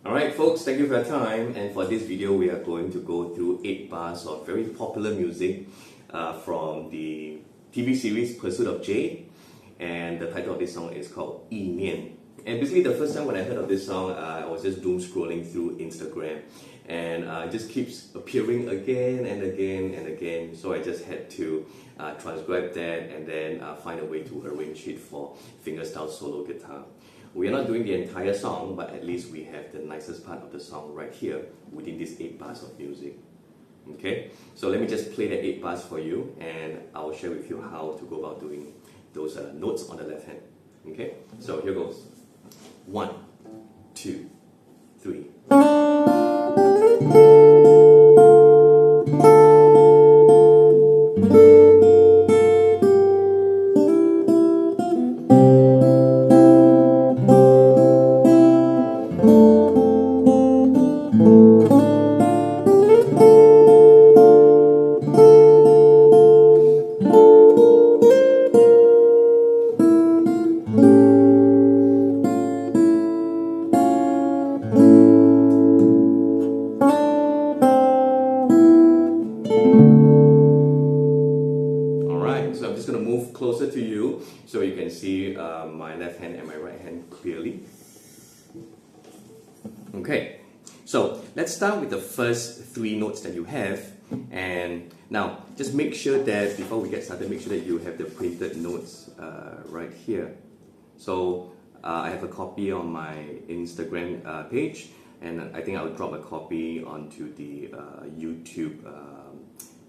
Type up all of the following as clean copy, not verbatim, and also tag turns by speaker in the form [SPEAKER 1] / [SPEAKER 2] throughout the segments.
[SPEAKER 1] Alright folks, thank you for your time, and for this video we are going to go through 8 bars of very popular music from the TV series Pursuit of Jade, and the title of this song is called Nian. And basically the first time when I heard of this song, I was just doom scrolling through Instagram, and it just keeps appearing again and again and again, so I just had to transcribe that and then find a way to arrange it for fingerstyle solo guitar. We are not doing the entire song, but at least we have the nicest part of the song right here within these 8 bars of music. Okay, so let me just play the 8 bars for you, and I'll share with you how to go about doing those notes on the left hand. Okay, so here goes. 1, 2, 3. So I'm just going to move closer to you so you can see my left hand and my right hand clearly. Okay, so let's start with the first 3 notes that you have, and now just make sure that before we get started, make sure that you have the printed notes right here. So I have a copy on my Instagram page, and I think I'll drop a copy onto the YouTube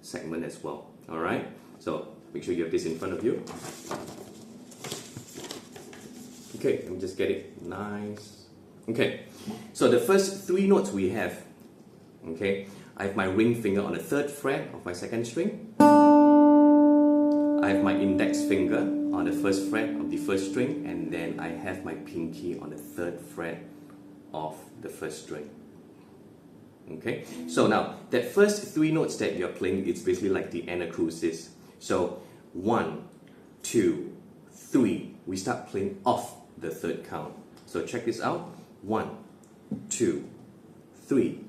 [SPEAKER 1] segment as well. Alright, so make sure you have this in front of you. Okay, let me just get it nice. Okay, so the first 3 notes we have, okay, I have my ring finger on the 3rd fret of my 2nd string. I have my index finger on the 1st fret of the 1st string, and then I have my pinky on the 3rd fret of the 1st string. Okay, so now that first 3 notes that you're playing, it's basically like the anacrusis. So 1, 2, 3, we start playing off the 3rd count. So check this out. 1, 2, 3.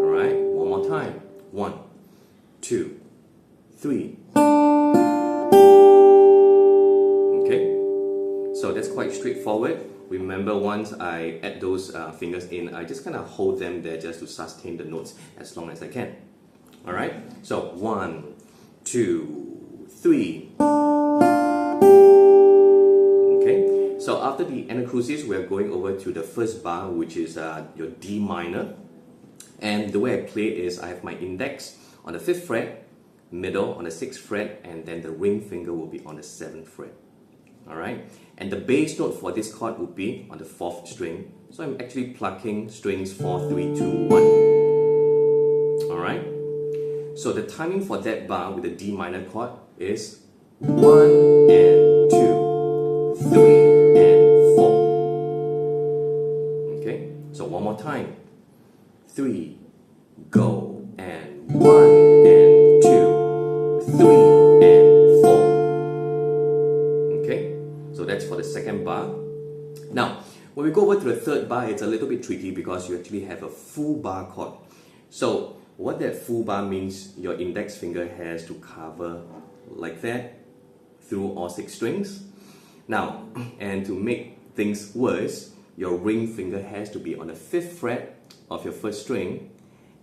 [SPEAKER 1] Alright, one more time. 1, 2, 3. Okay, so that's quite straightforward. Remember, once I add those fingers in, I just kind of hold them there just to sustain the notes as long as I can. Alright, so 1, 2, 3. Okay, so after the anacrusis, we are going over to the first bar, which is your D minor. And the way I play it is I have my index on the 5th fret, middle on the 6th fret, and then the ring finger will be on the 7th fret. Alright, and the bass note for this chord would be on the 4th string. So I'm actually plucking strings 4, 3, 2, 1. Alright, so the timing for that bar with the D minor chord is 1 and 2, 3 and 4. Okay, so one more time. 3, go, and 1 and 2, 3 and 4. Okay, so that's for the 2nd bar. Now, when we go over to the 3rd bar, it's a little bit tricky because you actually have a full bar chord. So what that full bar means, your index finger has to cover like that through all 6 strings. Now, and to make things worse, your ring finger has to be on the 5th fret of your 1st string,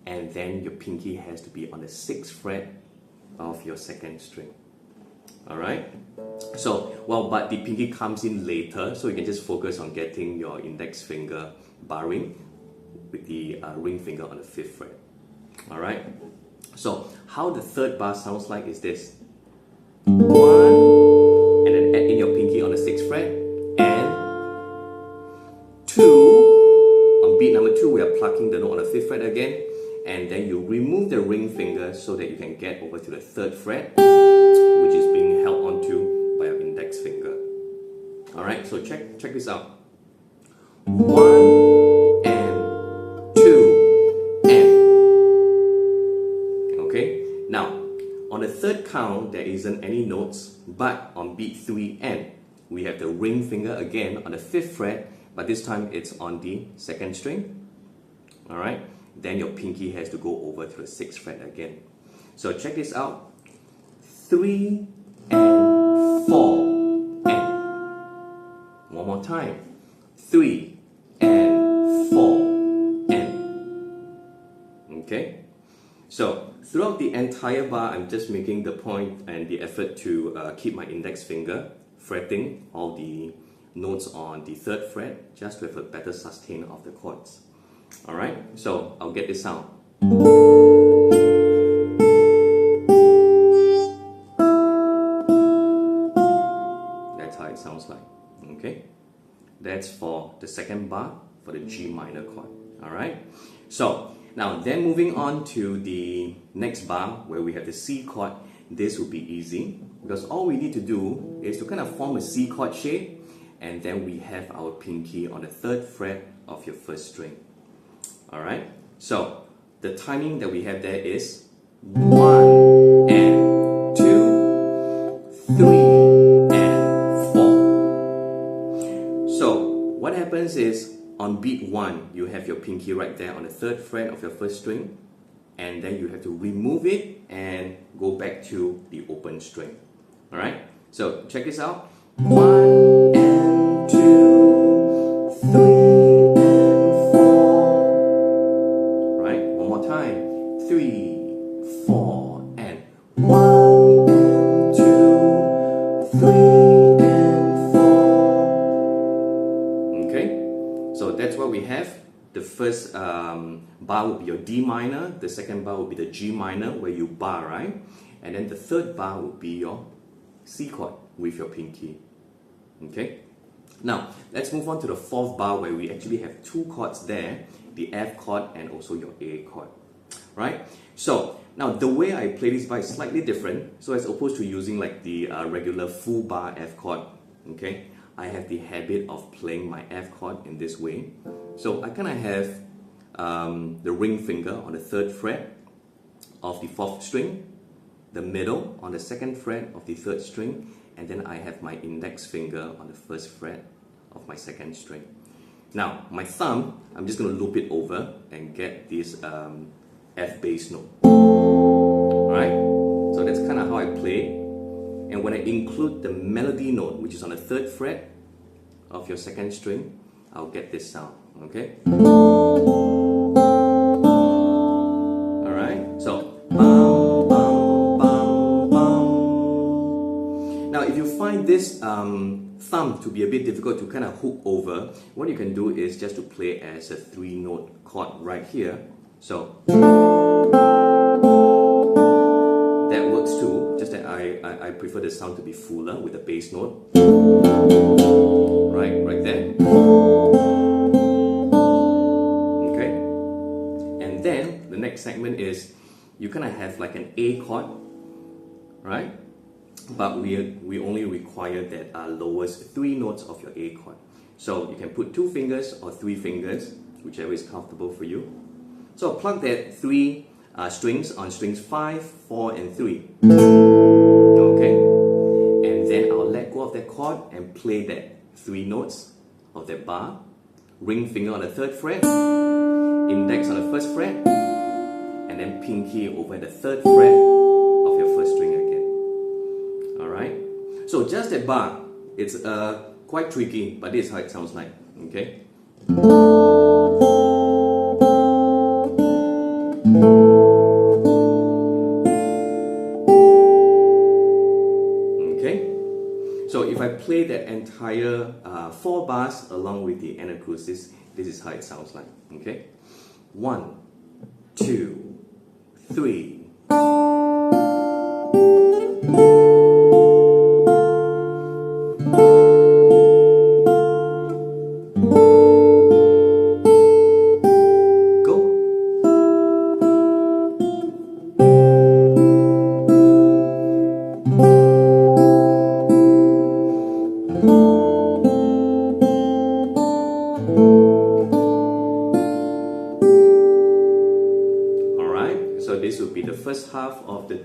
[SPEAKER 1] and then your pinky has to be on the 6th fret of your 2nd string. Alright? So, well, but the pinky comes in later, so you can just focus on getting your index finger barring with the ring finger on the 5th fret. Alright? So, how the 3rd bar sounds like is this. 1, and then add in your pinky on the 6th fret, and 2. On beat number 2, we are plucking the note on the 5th fret again, and then you remove the ring finger so that you can get over to the 3rd fret, which is being held onto by your index finger. Alright, so check this out. 1 and 2 and. Okay, now on the 3rd count there isn't any notes, but on beat 3 and we have the ring finger again on the 5th fret but this time it's on the second string. All right, then your pinky has to go over to the 6th fret again. So check this out: 3 and 4 and. One more time: 3 and 4 and. Okay, so throughout the entire bar, I'm just making the point and the effort to keep my index finger fretting all the notes on the 3rd fret, just to have a better sustain of the chords. Alright, so I'll get this sound. That's how it sounds like. Okay, that's for the 2nd bar for the G minor chord. Alright, so now then moving on to the next bar where we have the C chord. This will be easy because all we need to do is to kind of form a C chord shape, and then we have our pinky on the 3rd fret of your 1st string. Alright, so the timing that we have there is 1 and 2, 3 and 4. So what happens is on beat 1, you have your pinky right there on the 3rd fret of your 1st string, and then you have to remove it and go back to the open string. Alright, so check this out: 1 and 2, 3 and 4. Right, one more time: 3, 4 and 1 and 2, 3 and 4. Okay, so that's what we have. The first bar will be your D minor, the 2nd bar will be the G minor where you bar, right? And then the 3rd bar will be your C chord with your pinky. Okay? Now, let's move on to the 4th bar where we actually have 2 chords there, the F chord and also your A chord. Right? So, now the way I play this bar is slightly different. So as opposed to using like the regular full bar F chord, okay, I have the habit of playing my F chord in this way. So I kind of have the ring finger on the 3rd fret of the 4th string, the middle on the 2nd fret of the 3rd string, and then I have my index finger on the 1st fret of my 2nd string. Now my thumb, I'm just going to loop it over and get this F bass note. Alright, so that's kind of how I play. And when I include the melody note, which is on the 3rd fret of your 2nd string, I'll get this sound. Okay? Alright, so bum, bum, bum, bum. Now if you find this thumb to be a bit difficult to kind of hook over, what you can do is just to play as a 3-note chord right here. So that works too, just that I prefer the sound to be fuller with the bass note. Right there. Okay. And then the next segment is you kind of have like an A chord, right? But we only require that lowest 3 notes of your A chord. So you can put 2 fingers or 3 fingers, whichever is comfortable for you. So plug that 3 strings on strings 5, 4 and 3. Okay? And then I'll let go of that chord and play that 3 notes of that bar. Ring finger on the 3rd fret, index on the 1st fret, and then pinky over the 3rd fret of your 1st string again. Alright? So just that bar, it's quite tricky, but this is how it sounds like. Okay? So if I play that entire 4 bars along with the anacrusis, this is how it sounds like. Okay, 1, 2, 3. This will be the first half of the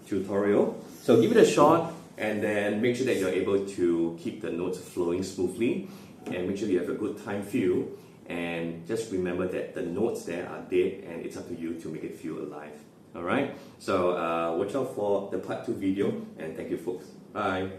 [SPEAKER 1] tutorial. So give it a shot and then make sure that you're able to keep the notes flowing smoothly. and make sure you have a good time feel. And just remember that the notes there are dead, and it's up to you to make it feel alive. Alright, so watch out for the part 2 video, and thank you folks. Bye.